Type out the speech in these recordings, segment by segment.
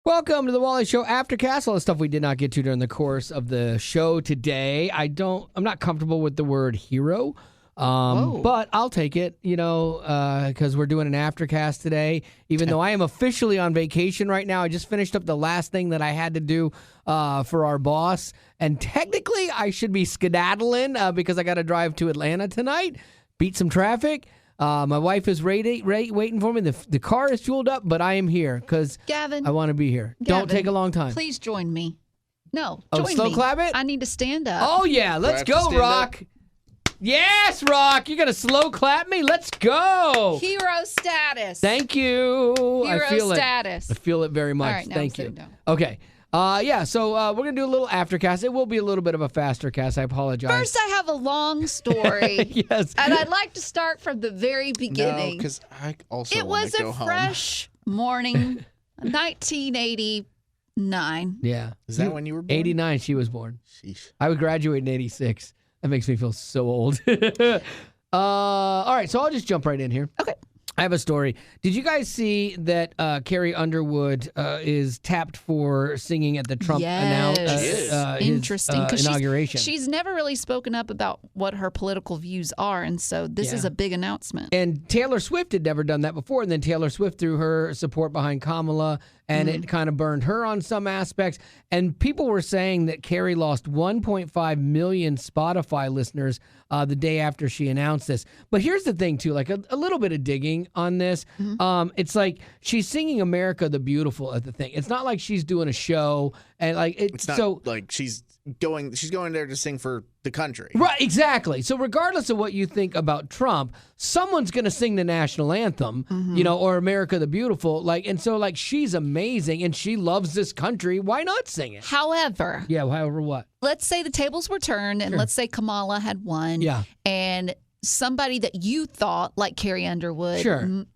Welcome to the Wally Show Aftercast. All the stuff we did not get to during the course of the show today. I'm not comfortable with the word hero, but I'll take it, because we're doing an Aftercast today. Even though I am officially on vacation right now, I just finished up the last thing that I had to do for our boss. And technically, I should be skedaddling because I got to drive to Atlanta tonight, beat some traffic. My wife is waiting for me. The car is fueled up, but I am here because I want to be here. Don't take a long time. Please join me. No, join me. Slow clap it? I need to stand up. Oh, yeah. Let's go, Rock. Yes, Rock. You're going to slow clap me? Let's go. Hero status. Thank you. Hero status. I feel it very much. All right, now Thank I'm you. sitting down. Okay. So we're going to do a little Aftercast. It will be a little bit of a faster cast. I apologize. First, I have a long story. Yes. And I'd like to start from the very beginning. No, because I also It want was to go a home. fresh morning, 1989. Yeah. Is that when you were born? 89, she was born. Sheesh. I would graduate in 86. That makes me feel so old. All right, so I'll just jump right in here. Okay. I have a story. Did you guys see that Carrie Underwood is tapped for singing at the Trump Interesting. 'Cause inauguration? She's never really spoken up about what her political views are, and so this is a big announcement. And Taylor Swift had never done that before, and then Taylor Swift threw her support behind Kamala, and it kind of burned her on some aspects. And people were saying that Carrie lost 1.5 million Spotify listeners the day after she announced this. But here's the thing, too, like a little bit of digging on this. It's like she's singing America the Beautiful at the thing. It's not like she's doing a show, and It's not like she's going there to sing for the country. Right, exactly. So regardless of what you think about Trump, someone's going to sing the national anthem, or America the Beautiful. And so she's amazing and she loves this country. Why not sing it? However, however what? Let's say the tables were turned and let's say Kamala had won. Yeah. And somebody that you thought, like Carrie Underwood,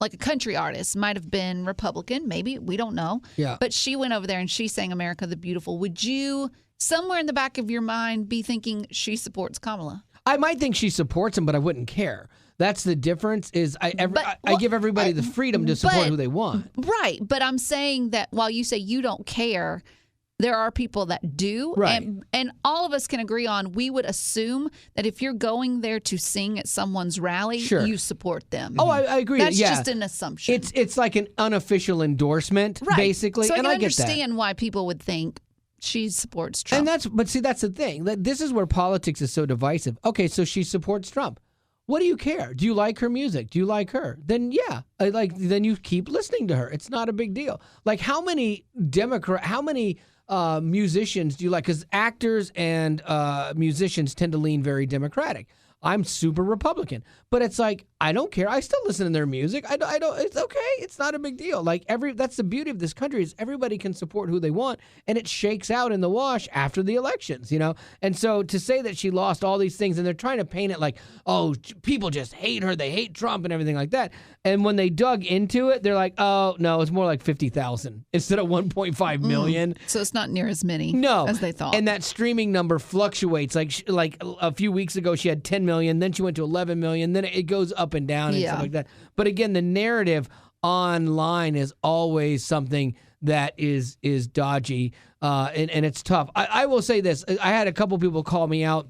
like a country artist, might have been Republican, maybe, we don't know. Yeah. But she went over there and she sang America the Beautiful. Would you, somewhere in the back of your mind, be thinking she supports Kamala? I might think she supports him, but I wouldn't care. That's the difference is I give everybody the freedom to support who they want. Right. But I'm saying that while you say you don't care, there are people that do. Right. And all of us can agree on, we would assume that if you're going there to sing at someone's rally, you support them. Oh, I agree. That's just an assumption. It's like an unofficial endorsement, basically. So and I get that. understand why people would think she supports Trump. And that's the thing. This is where politics is so divisive. Okay, so she supports Trump. What do you care? Do you like her music? Do you like her? Then then you keep listening to her. It's not a big deal. Like how many musicians do you like? Because actors and musicians tend to lean very Democratic. I'm super Republican, but it's like I don't care. I still listen to their music. I don't. It's okay. It's not a big deal. That's the beauty of this country is everybody can support who they want, and it shakes out in the wash after the elections. And so to say that she lost all these things, and they're trying to paint it like, oh, people just hate her. They hate Trump and everything like that. And when they dug into it, they're like, oh no, it's more like 50,000 instead of 1.5 million. So it's not near as many as they thought. And that streaming number fluctuates. Like a few weeks ago, she had 10 million, then she went to 11 million, then it goes up and down and stuff like that. But again, the narrative online is always something that is dodgy, and it's tough. I will say this. I had a couple people call me out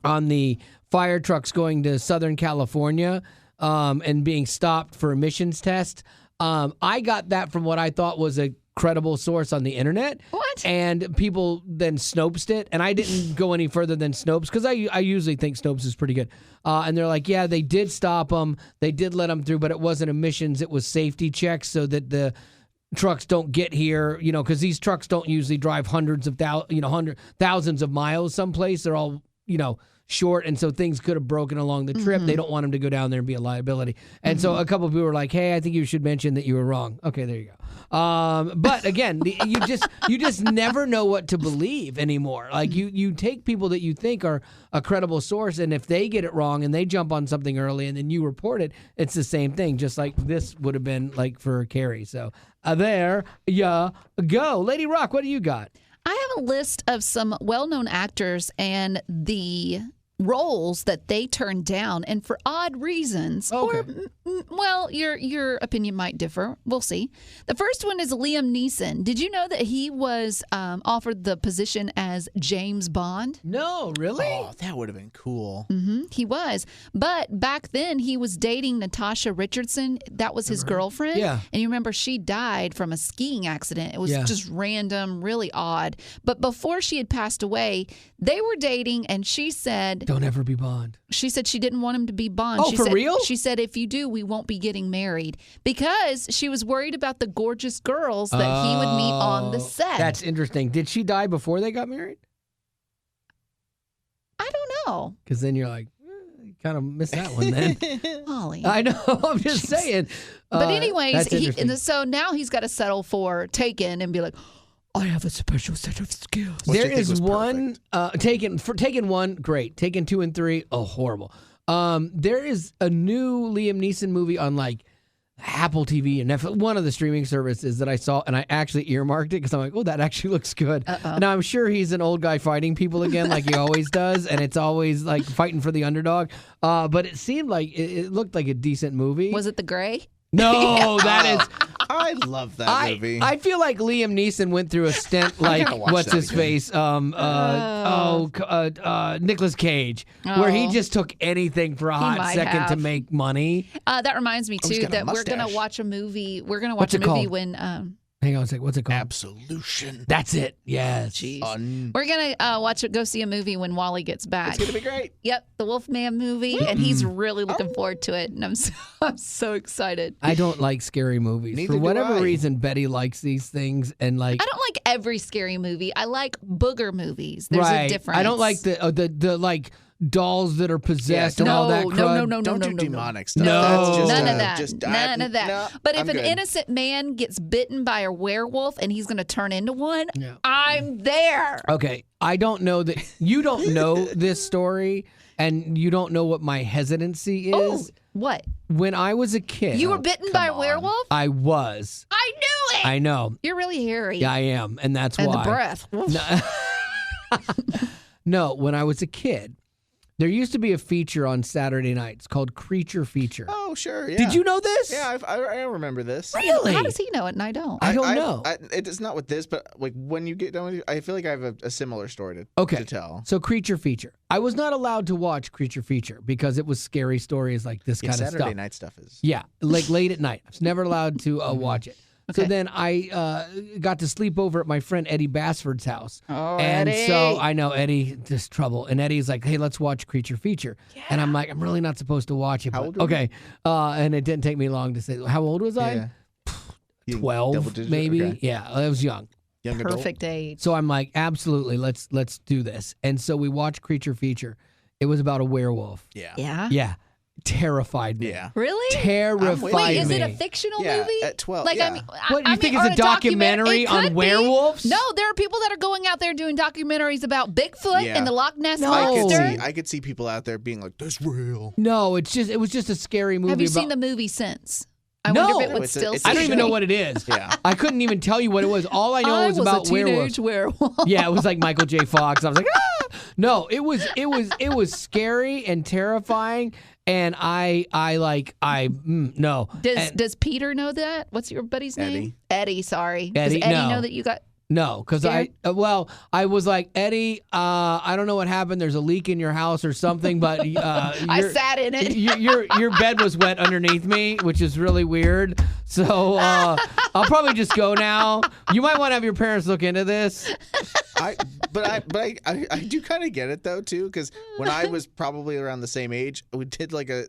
on the fire trucks going to Southern California and being stopped for emissions tests. I got that from what I thought was a credible source on the internet. What? And people then Snopes'd it, and I didn't go any further than Snopes because I usually think Snopes is pretty good. And they're like, yeah, they did stop them, they did let them through, but it wasn't emissions, it was safety checks so that the trucks don't get here, because these trucks don't usually drive thousands of miles someplace. They're all, short, and so things could have broken along the trip. They don't want them to go down there and be a liability. And so a couple of people were like, hey, I think you should mention that you were wrong. Okay, there you go. But again, you just never know what to believe anymore. Like you take people that you think are a credible source, and if they get it wrong and they jump on something early and then you report it, it's the same thing, just like this would have been like for Carrie. So there you go. Lady Rock, what do you got? I have a list of some well-known actors and the roles that they turned down, and for odd reasons. Okay. Well, your opinion might differ. We'll see. The first one is Liam Neeson. Did you know that he was offered the position as James Bond? No, really? Oh, that would have been cool. He was. But back then, he was dating Natasha Richardson. That was his girlfriend. Yeah. And you remember she died from a skiing accident. It was Yeah. just random, really odd. But before she had passed away, they were dating, and she said Don't ever be Bond. she didn't want him to be Bond. Oh, she for said, real? She said, if you do, we won't be getting married, because she was worried about the gorgeous girls that he would meet on the set. That's interesting. Did she die before they got married? I don't know. Because then you're like, you kind of missed that one then. Holly. I know. I'm just saying. But anyways, that's interesting. so now he's got to settle for Taken and be like, I have a special set of skills. Which I There think is was one Taken 1, great. Taken 2 and 3, oh, horrible. There is a new Liam Neeson movie on like Apple TV and Netflix, one of the streaming services that I saw, and I actually earmarked it because I'm like, oh, that actually looks good. And I'm sure he's an old guy fighting people again, like he always does, and it's always like fighting for the underdog. But it seemed like it looked like a decent movie. Was it The Gray? No, that is. I love that movie. I feel like Liam Neeson went through a stint like gotta watch what's that his again. face? Nicolas Cage, where he just took anything for a hot might second to have. make money. That reminds me, he's too, got a that we're going to mustache. watch a movie. We're going to What's watch a it movie called? when... Hang on a second. What's it called? Absolution. That's it. Yes. Jeez. Fun. We're going to go see a movie when Wally gets back. It's gonna be great. Yep, the Wolfman movie, and he's really looking forward to it, and I'm so excited. I don't like scary movies. Neither For do whatever I. reason, Betty likes these things, and like I don't like every scary movie. I like booger movies. There's right. a difference. I don't like the like dolls that are possessed and no, all that no, crud. no, Don't no, do no, demonic stuff. No. That's just, None of that. Just, None of that. No, but if I'm an good. innocent man gets bitten by a werewolf and he's going to turn into one, Yeah. I'm there. Okay, I don't know that you don't know this story, and you don't know what my hesitancy Oh, is. what? When I was a kid, You were bitten by a come on. werewolf? I was. I knew it. I know. You're really hairy. Yeah, I am, and that's and why. the breath. No, when I was a kid, there used to be a feature on Saturday nights called Creature Feature. Oh, sure. Yeah. Did you know this? Yeah, I remember this. Really? How does he know it and I don't? I don't know. It's not with this, but like when you get done with it, I feel like I have a similar story to tell. So Creature Feature. I was not allowed to watch Creature Feature because it was scary stories like this Yeah, kind of Saturday stuff. night stuff is. Yeah, like late at night. I was never allowed to watch it. So Okay. then I got to sleep over at my friend Eddie Bassford's house. Oh, and Eddie. so I know Eddie, just trouble. And Eddie's like, hey, let's watch Creature Feature. And I'm like, I'm really not supposed to watch it. How But, old were you? okay. And it didn't take me long to say, how old was I? Yeah. You- 12, double-digit? maybe. Okay. Yeah, I was young. Young adult? Perfect age. So I'm like, absolutely, let's do this. And so we watched Creature Feature. It was about a werewolf. Yeah. Yeah. Yeah. Terrified me. Yeah. Really? Terrified Wait, is me. it a fictional Yeah, movie? at 12, Like, yeah. I mean, What, I you think mean, it's or a documentary It on could be. werewolves? No, there are people that are going out there doing documentaries about Bigfoot Yeah. and the Loch Ness No. monster. I could see people out there being like, "That's real." No, it was just a scary movie. Have you about, seen the movie since? I No. wonder if it would It's a- still. it's a I don't even show. know what it is. Yeah. I couldn't even tell you what it was. All I know I was was about a werewolves. teenage werewolf. Yeah, it was like Michael J. Fox. I was like, ah! No, it was scary and terrifying. And no. Does Peter know that? What's your buddy's name? Eddie. Sorry. Eddie, Does Eddie no. know that you got? No, because I was like, Eddie, I don't know what happened. There's a leak in your house or something, but I sat in it. your bed was wet underneath me, which is really weird. So I'll probably just go now. You might want to have your parents look into this. I do kind of get it though too, because when I was probably around the same age, we did like a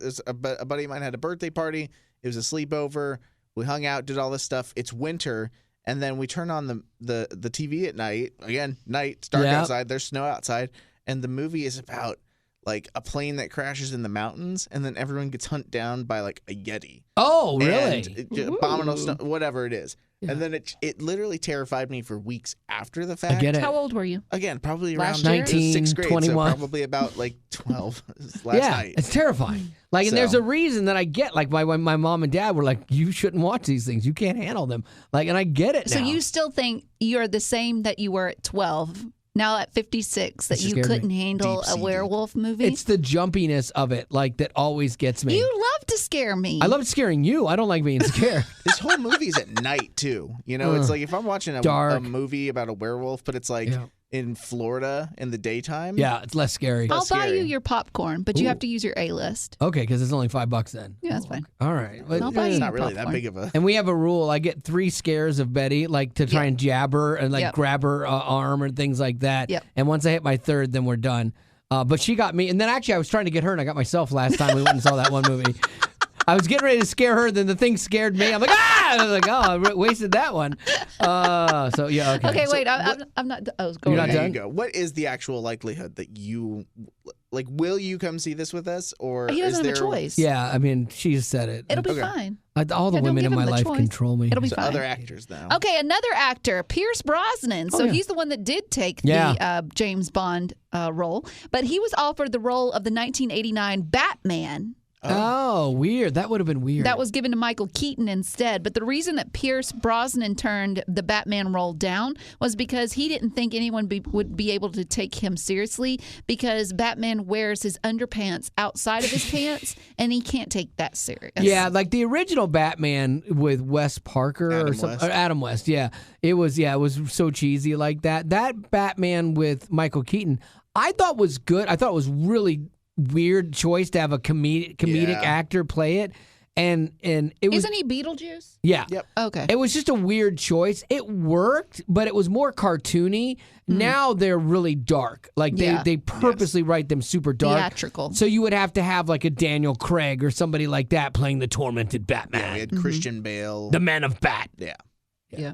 buddy of mine had a birthday party. It was a sleepover. We hung out, did all this stuff. It's winter, and then we turn on the TV at night. Again, night. It's dark Yeah. outside. There's snow outside, and the movie is about like a plane that crashes in the mountains, and then everyone gets hunted down by like a Yeti. Oh, really? And abominable snow, whatever it is. Yeah. And then it literally terrified me for weeks after the fact. I get it. How old were you? Again, probably Last around year? 6th grade, 21. so probably about like 12 last Yeah, night. it's terrifying. Like, and So- there's a reason that I get. Like, my mom and dad were like, "You shouldn't watch these things. You can't handle them." Like, and I get it So now. you still think you're the same that you were at 12 now at 56 that She you scared couldn't me. handle a Deep-seated. werewolf movie? It's the jumpiness of it, like that always gets me. You love to scare me. I love scaring you. I don't like being scared. This whole movie's at night too. You know, it's like if I'm watching a Dark. movie about a werewolf, but it's like in Florida in the daytime. Yeah, it's less scary. I'll buy scary. you your popcorn, but you have to use your A-list. Okay, because it's only $5 then. Yeah, that's fine. All right. I'll buy you It's your not really that popcorn. big of a. And we have a rule. I get 3 scares of Betty, like to try and jab her and like Yep. grab her arm and things like that. Yep. And once I hit my 3rd, then we're done. But she got me. And then actually I was trying to get her and I got myself last time we went and saw that one movie. I was getting ready to scare her, then the thing scared me. I'm like, ah! And I was like, oh, I wasted that one. So, yeah, okay. Okay, wait. I'm not. Oh, go You're not ahead. There done? you go. What is the actual likelihood that you like? Will you come see this with us, or He is doesn't have there a choice. Yeah, I mean, she said it. It'll be Okay. fine. All the Yeah, don't women give in my him the life choice. control me. It'll be so fine. other actors now? Okay, another actor, Pierce Brosnan. So yeah. he's the one that did take Yeah. the James Bond role, but he was offered the role of the 1989 Batman. Oh, weird. That would have been weird. That was given to Michael Keaton instead. But the reason that Pierce Brosnan turned the Batman role down was because he didn't think anyone would be able to take him seriously because Batman wears his underpants outside of his pants, and he can't take that serious. Yeah, like the original Batman with Wes Parker Adam or something. West. Adam West, yeah. It was so cheesy like that. That Batman with Michael Keaton, I thought was good. I thought it was really weird choice to have a comedic Yeah. actor play it. And it was Isn't he Beetlejuice? yeah. Yep. Okay. It was just a weird choice. It worked, but it was more cartoony. Now they're really dark. Like Yeah. they purposely write them super dark. Theatrical. So you would have to have like a Daniel Craig or somebody like that playing the tormented Batman. Yeah, we had Christian Bale. The Man of Bat. Yeah.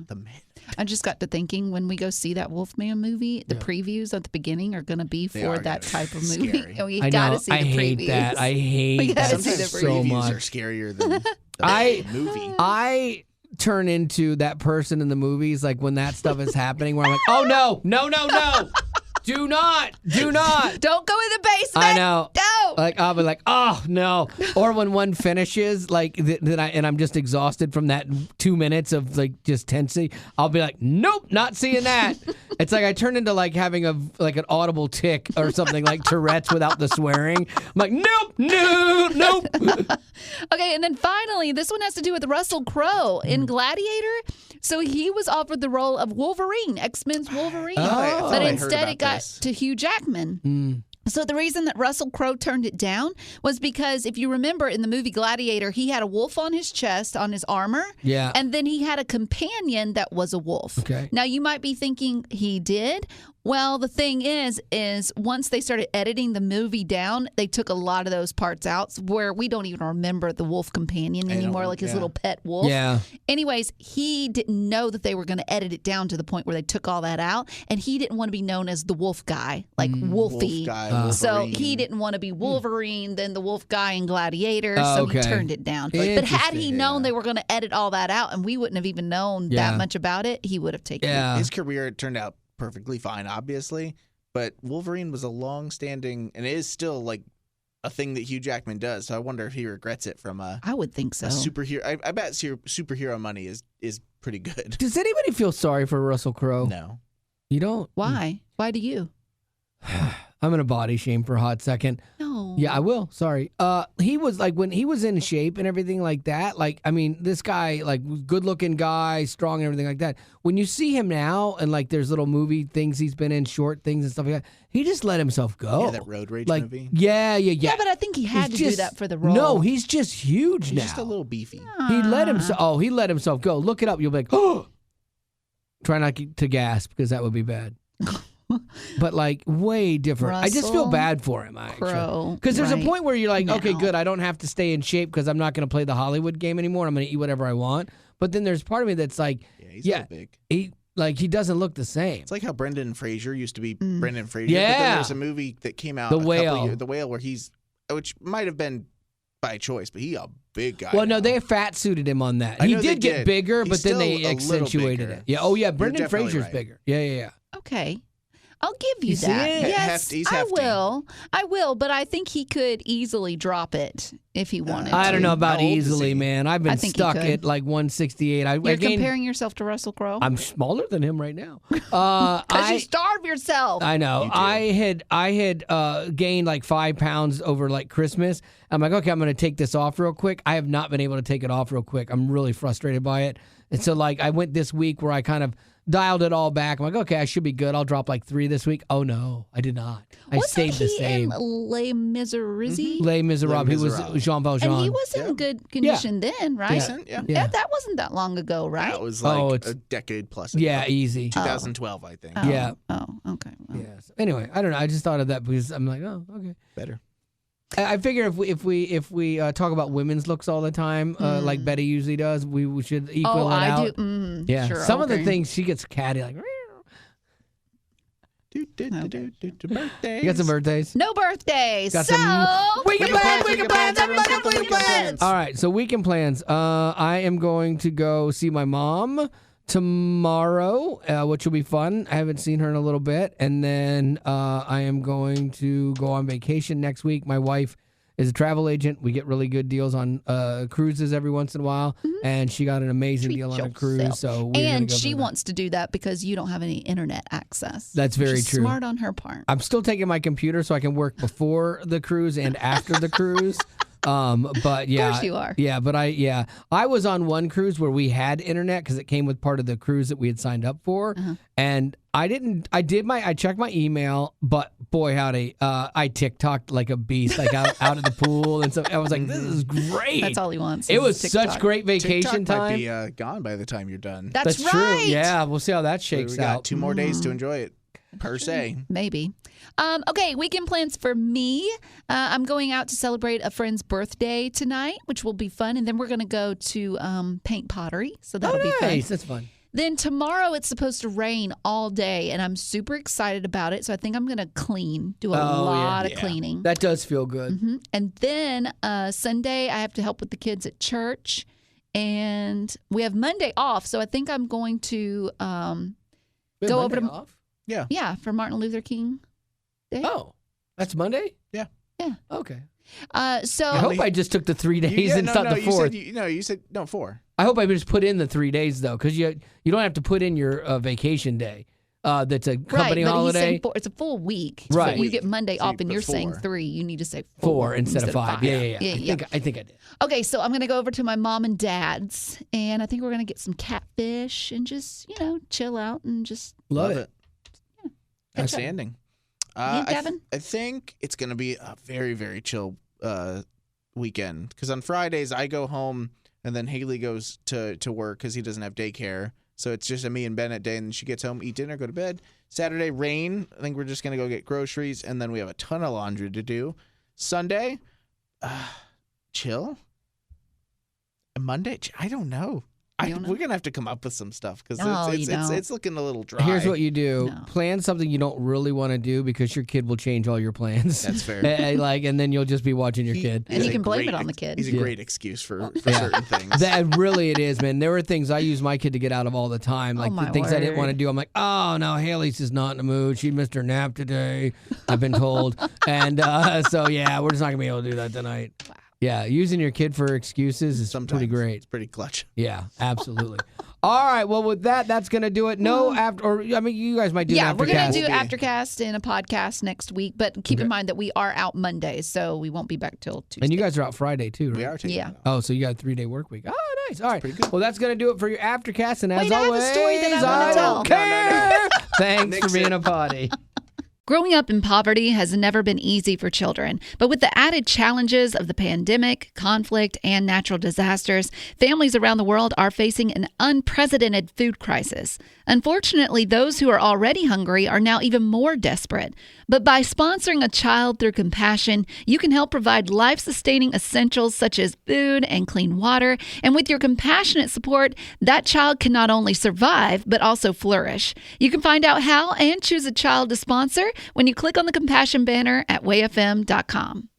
The man. I just got to thinking when we go see that Wolfman movie, the previews at the beginning are going to be They for are that gonna type be of movie. scary. Oh, you I got know. to see the I hate previews. that. I We hate gotta that see the Sometimes so previews much. are scarier than the I- movie. I turn into that person in the movies, like when that stuff is happening, where I'm like, oh no, no, no, no. Do not. Don't go in the basement. I know. No. Like I'll be like, oh no. Or when one finishes, like and I'm just exhausted from that 2 minutes of like just tensity, I'll be like, nope, not seeing that. It's like I turn into like having an audible tick or something like Tourette's without the swearing. I'm like, nope, nope. Okay, and then finally, this one has to do with Russell Crowe in Gladiator. So he was offered the role of Wolverine, X-Men's Wolverine, I thought but I heard instead about it got this. to Hugh Jackman. So the reason that Russell Crowe turned it down was because if you remember in the movie Gladiator, he had a wolf on his chest, on his armor. Yeah. And then he had a companion that was a wolf. Okay. Now you might be thinking he did. Well, the thing is once they started editing the movie down, they took a lot of those parts out where we don't even remember the wolf companion anymore, like his yeah. little pet wolf. Yeah. Anyways, he didn't know that they were going to edit it down to the point where they took all that out, and he didn't want to be known as the wolf guy, like Wolfie. Wolf guy, So Wolverine. he didn't want to be Wolverine, then the wolf guy in Gladiator, so okay. he turned it down. But had he Interesting, known they were going to edit all that out, and we wouldn't have even known Yeah. that much about it, he would have taken it. Yeah. His career turned out perfectly fine, obviously, but Wolverine was a long-standing, and it is still like a thing that Hugh Jackman does. So I wonder if he regrets it from a I would think so. superhero. I bet superhero money is pretty good. Does anybody feel sorry for Russell Crowe? No, You don't? Why? Why do you? I'm going to body shame for a hot second. No. Yeah, I will. Sorry. He was like, when he was in shape and everything like that, like, I mean, this guy, like, good looking guy, strong and everything like that. When you see him now and like there's little movie things he's been in, short things and stuff like that, he just let himself go. yeah, that road rage like, movie. Yeah. Yeah, but I think he had He's to just- do that for the role. No, he's just huge He's now. just a little beefy. He let himself. Oh, he let himself go. Look it up. You'll be like, oh. Try not to gasp because that would be bad. But like way different. I just feel Russell bad for him, actually. Crowe, Because there's right a point where you're like, okay, now. good. I don't have to stay in shape because I'm not going to play the Hollywood game anymore. I'm going to eat whatever I want. But then there's part of me that's like, Yeah, he's yeah, a little big. he doesn't look the same. It's like how Brendan Fraser used to be Brendan Fraser. But Yeah. then there's a movie that came out. The a couple Whale. Years, the Whale, where which might have been by choice, but he a big guy. Well, no, now. they fat suited him on that. I He know they did get did. bigger, He's but then they still a little accentuated bigger. it. Yeah. Oh, yeah. You're Brendan definitely Fraser's right. bigger. Yeah. Okay. I'll give you see that. it? Yes, He's I hefty. will. I will, but I think he could easily drop it if he wanted to. I don't know about How old is easily, he? man. I've I been think he stuck could. at like 168. I You're gained, comparing yourself to Russell Crowe? I'm smaller than him right now. Because you starve yourself. I know. You do. I had gained like 5 pounds over like Christmas. I'm like, okay, I'm going to take this off real quick. I have not been able to take it off real quick. I'm really frustrated by it. And so like I went this week where I kind of dialed it all back. I'm like, okay, I should be good. I'll drop like 3 this week. Oh no, I did not. I stayed the same. In Les Miserables? Les Miserables. He was Miserables. Jean Valjean. And he was in good condition then, right? Decent, yeah. Yeah. That wasn't that long ago, right? That was like it's- a decade plus ago. Yeah, easy. 2012, I think. Oh, Yeah. Oh, okay. Well, Yeah. So anyway, I don't know. I just thought of that because I'm like, oh, okay. Better. I figure if we talk about women's looks all the time, like Betty usually does, we should equal Oh, it I out. do. Yeah. Sure, Some of the okay. things she gets catty like. Birthdays. You got some birthdays? No birthdays. Got so some weekend plans. Weekend plans. Everyone say weekend plans. All right, so weekend plans. I am going to go see my mom tomorrow, which will be fun. I haven't seen her in a little bit, and then I am going to go on vacation next week. My wife is a travel agent. We get really good deals on cruises every once in a while, and she got an amazing Treat deal on a yourself. cruise. So we're gonna And go she for that. wants to do that because you don't have any internet access. That's which very is true. Smart on her part. I'm still taking my computer so I can work before the cruise and after the cruise. But yeah, Of course you are. Yeah, but I was on one cruise where we had internet because it came with part of the cruise that we had signed up for, and I checked my email, but boy howdy, I TikToked like a beast, like out of the pool and stuff. I was like, this is great. That's all he wants. It is was TikTok. such great vacation TikTok time. might be gone by the time you're done. That's true. right. Yeah, we'll see how that shakes we got out. 2 more days to enjoy it, per se. Maybe. Okay, weekend plans for me. I'm going out to celebrate a friend's birthday tonight, which will be fun. And then we're going to go to paint pottery. So that'll be fun. Nice, that's fun. Then tomorrow it's supposed to rain all day, and I'm super excited about it. So I think I'm going to clean, do a lot of cleaning. That does feel good. And then Sunday I have to help with the kids at church. And we have Monday off. So I think I'm going to We have Go over Monday to- off? yeah, for Martin Luther King Day. Oh, that's Monday? Yeah. Yeah. Okay. So I hope I just took the 3 days and not the 4th. You said 4. I hope I just put in the 3 days though, because you don't have to put in your vacation day. That's a company right, but holiday. he's saying it's a full week. Right. So you get Monday So off, you and put you're saying 4. 3. You need to say 4 instead of 5. Yeah. Yeah. I think I did. Okay, so I'm going to go over to my mom and dad's, and I think we're going to get some catfish and just, chill out and just. Love it. Outstanding. You, Gavin? I think it's going to be a very, very chill weekend. Because on Fridays, I go home, and then Haley goes to work because he doesn't have daycare. So it's just a me and Bennett day, and she gets home, eat dinner, go to bed. Saturday, rain. I think we're just going to go get groceries, and then we have a ton of laundry to do. Sunday, chill. And Monday, I don't know. You don't know? We're going to have to come up with some stuff because No, you don't. it's looking a little dry. Here's what you do: No. plan something you don't really want to do because your kid will change all your plans. That's fair. and then you'll just be watching your kid. And He's you a can blame great it on the kid. He's a Yeah. great excuse for certain things. That really it is, man. There were things I use my kid to get out of all the time, like my the things I didn't word. want to do. I'm like, oh no, Haley's just not in the mood. She missed her nap today. I've been told, and so yeah, we're just not gonna be able to do that tonight. Wow. Yeah, using your kid for excuses is Sometimes pretty great. It's pretty clutch. Yeah, absolutely. All right, well, with that's gonna do it. No after, or I mean, you guys might do. Yeah, an we're going Aftercast. to do Aftercast and a podcast next week, but keep in mind that we are out Mondays, so we won't be back till Tuesday. And you guys are out Friday too, right? We are taking Yeah. it out. Oh, so you got a 3-day work week. Oh, nice. All right. pretty good. Well, that's going to do it for your Aftercast. And as Wait, I have a always, story that I wanna tell. don't care. Thanks for Nix being it. a potty. Growing up in poverty has never been easy for children, but with the added challenges of the pandemic, conflict, and natural disasters, families around the world are facing an unprecedented food crisis. Unfortunately, those who are already hungry are now even more desperate. But by sponsoring a child through compassion, you can help provide life-sustaining essentials such as food and clean water. And with your compassionate support, that child can not only survive, but also flourish. You can find out how and choose a child to sponsor when you click on the compassion banner at wayfm.com.